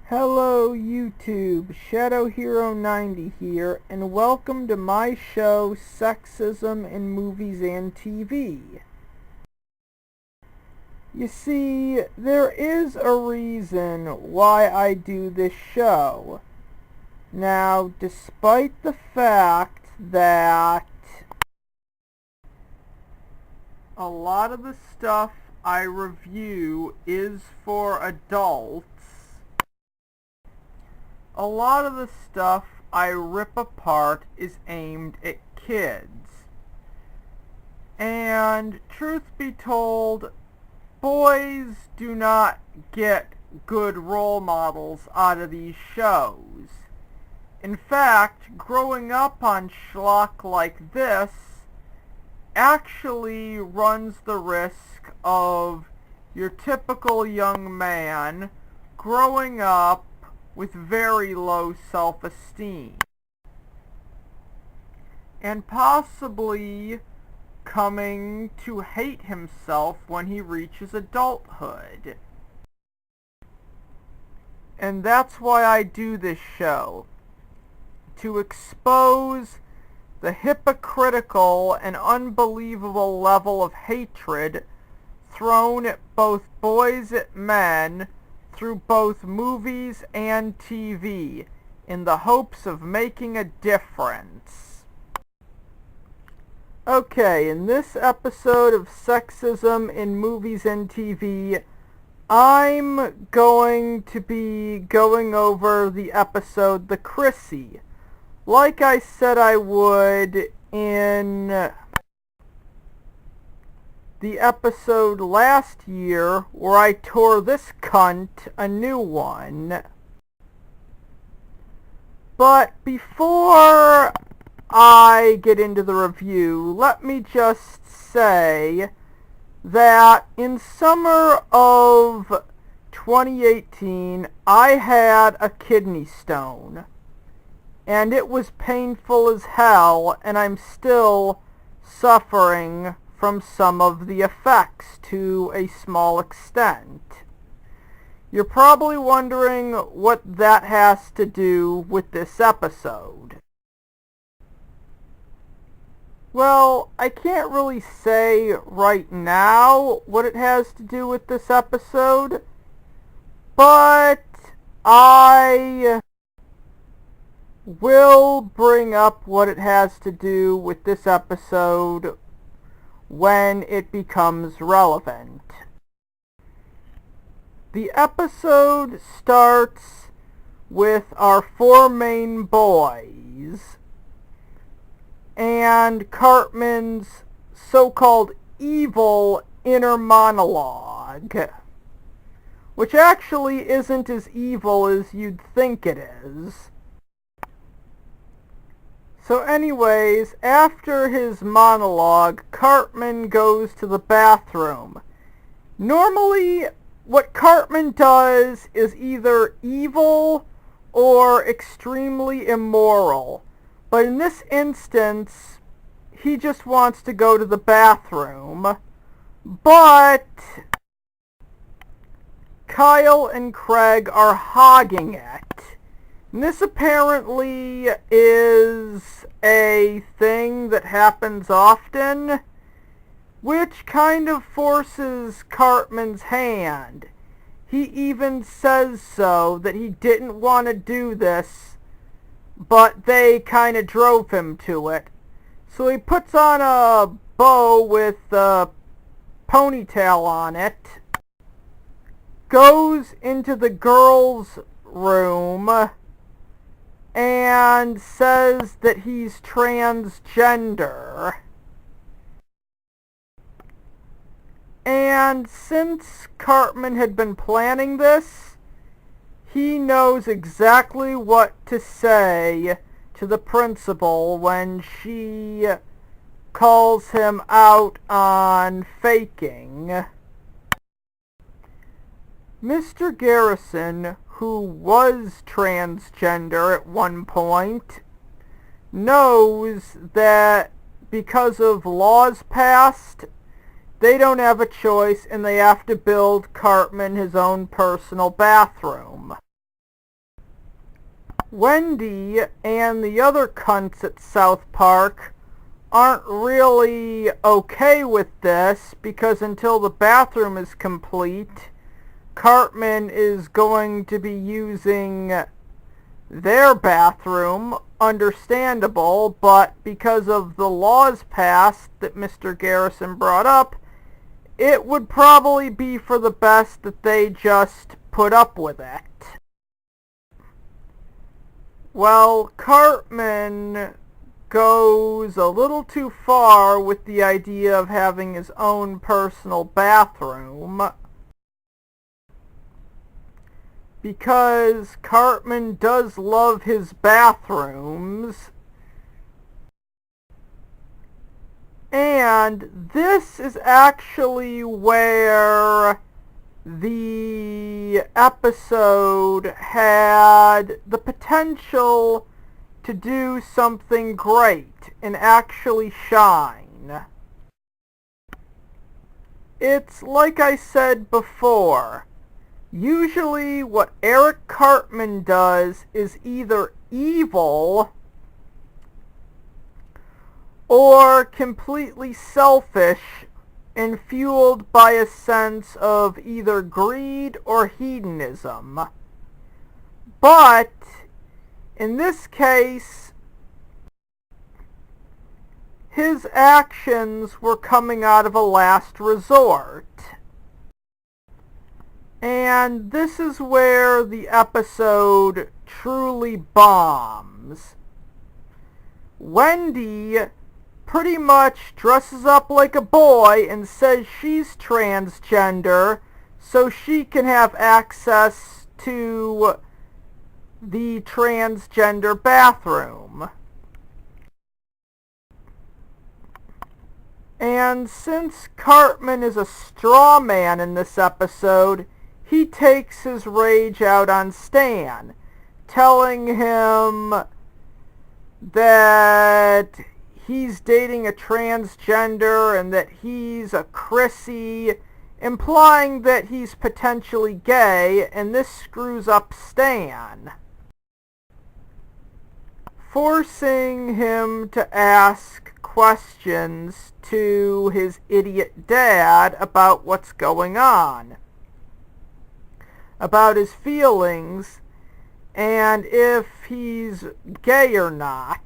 Hello YouTube, Shadow Hero 90 here, and welcome to my show, Sexism in Movies and TV. You see, there is a reason why I do this show. Now, despite the fact that a lot of the stuff I review is for adults, a lot of the stuff I rip apart is aimed at kids. And truth be told, boys do not get good role models out of these shows. In fact, growing up on schlock like this actually runs the risk of your typical young man growing up with very low self-esteem and possibly coming to hate himself when he reaches adulthood. And that's why I do this show, to expose the hypocritical and unbelievable level of hatred thrown at both boys and men through both movies and TV in the hopes of making a difference. Okay, in this episode of Sexism in Movies and TV, I'm going to be going over the episode The Cissy, like I said I would in the episode last year where I tore this cunt a new one. But before I get into the review, let me just say that in summer of 2018 I had a kidney stone, and it was painful as hell, and I'm still suffering from some of the effects to a small extent. You're probably wondering what that has to do with this episode. Well, I can't really say right now what it has to do with this episode, but I will bring up what it has to do with this episode when it becomes relevant. The episode starts with our four main boys and Cartman's so-called evil inner monologue, which actually isn't as evil as you'd think it is. So anyways, after his monologue, Cartman goes to the bathroom. Normally, what Cartman does is either evil or extremely immoral. But in this instance, he just wants to go to the bathroom. But Kyle and Crag are hogging it. And this apparently is a thing that happens often, which kind of forces Cartman's hand. He even says so, that he didn't want to do this, but they kind of drove him to it. So he puts on a bow with a ponytail on it, goes into the girls' room, and says that he's transgender. And since Cartman had been planning this, he knows exactly what to say to the principal when she calls him out on faking. Mr. Garrison, who was transgender at one point, knows that because of laws passed, they don't have a choice and they have to build Cartman his own personal bathroom. Wendy and the other cunts at South Park aren't really okay with this because until the bathroom is complete, Cartman is going to be using their bathroom. Understandable, but because of the laws passed that Mr. Garrison brought up, it would probably be for the best that they just put up with it. Well, Cartman goes a little too far with the idea of having his own personal bathroom, because Cartman does love his bathrooms, and this is actually where the episode had the potential to do something great and actually shine. It's like I said before, usually what Eric Cartman does is either evil or completely selfish and fueled by a sense of either greed or hedonism. But in this case, his actions were coming out of a last resort. And this is where the episode truly bombs. Wendy pretty much dresses up like a boy and says she's transgender so she can have access to the transgender bathroom. And since Cartman is a straw man in this episode, he takes his rage out on Stan, telling him that he's dating a transgender and that he's a crissy, implying that he's potentially gay, and this screws up Stan, forcing him to ask questions to his idiot dad about what's going on, about his feelings, and if he's gay or not.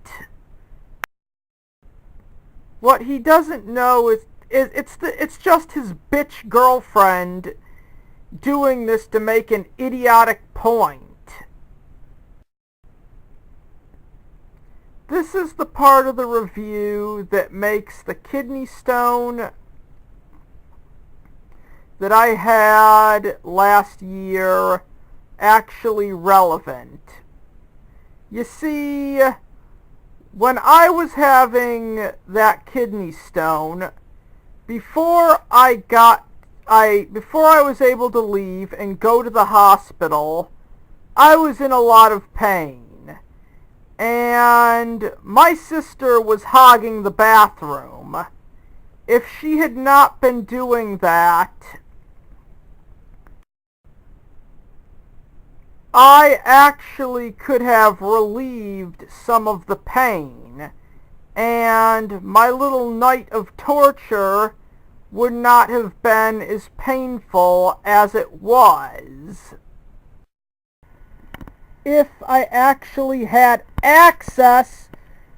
What he doesn't know is it's just his bitch girlfriend doing this to make an idiotic point. This is the part of the review that makes the kidney stone that I had last year actually relevant. You see, when I was having that kidney stone, before I was able to leave and go to the hospital, I was in a lot of pain. And my sister was hogging the bathroom. If she had not been doing that, I actually could have relieved some of the pain, and my little night of torture would not have been as painful as it was if I actually had access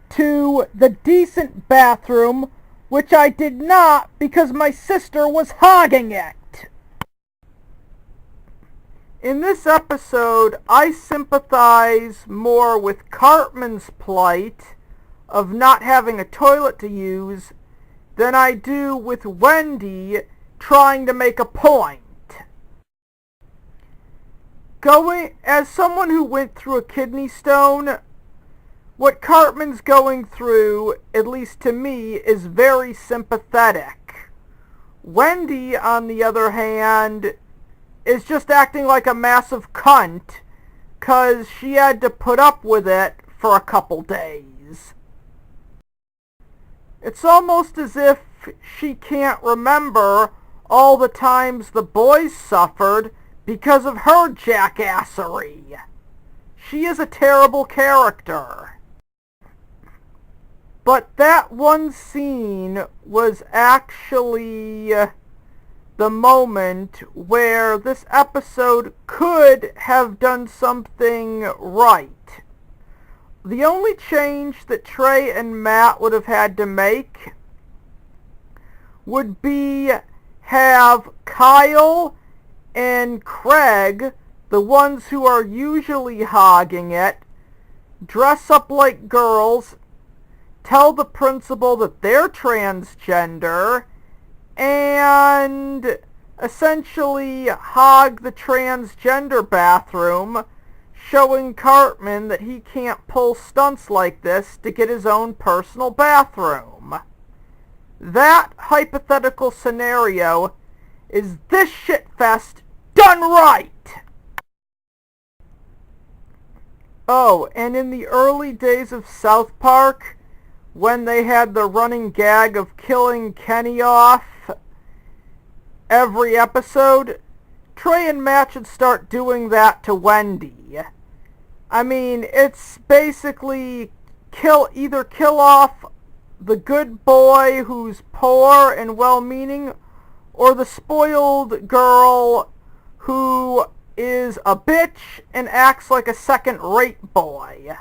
to the decent bathroom, which I did not because my sister was hogging it. In this episode, I sympathize more with Cartman's plight of not having a toilet to use than I do with Wendy trying to make a point. As someone who went through a kidney stone, what Cartman's going through, at least to me, is very sympathetic. Wendy, on the other hand, is just acting like a massive cunt because she had to put up with it for a couple days. It's almost as if she can't remember all the times the boys suffered because of her jackassery. She is a terrible character. But that one scene was actually the moment where this episode could have done something right. The only change that Trey and Matt would have had to make would be have Kyle and Craig, the ones who are usually hogging it, dress up like girls, tell the principal that they're transgender, and essentially hog the transgender bathroom, showing Cartman that he can't pull stunts like this to get his own personal bathroom. That hypothetical scenario is this shitfest done right! Oh, and in the early days of South Park, when they had the running gag of killing Kenny off every episode, Trey and Matt should start doing that to Wendy. I mean, it's basically either kill off the good boy who's poor and well-meaning, or the spoiled girl who is a bitch and acts like a second-rate boy.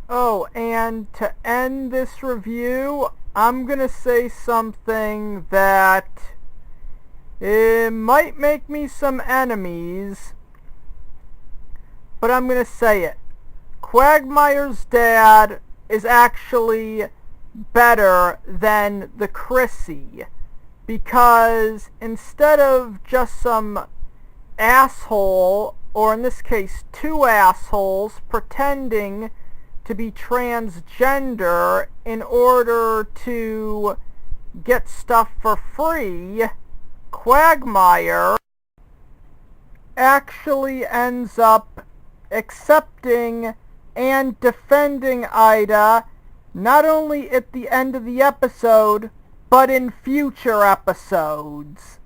Oh, and to end this review, I'm gonna say something that it might make me some enemies, but I'm gonna say it. Quagmire's dad is actually better than the Chrissy, because instead of just some asshole, or in this case 2 assholes, pretending to be transgender in order to get stuff for free, Quagmire actually ends up accepting and defending Ida, not only at the end of the episode, but in future episodes.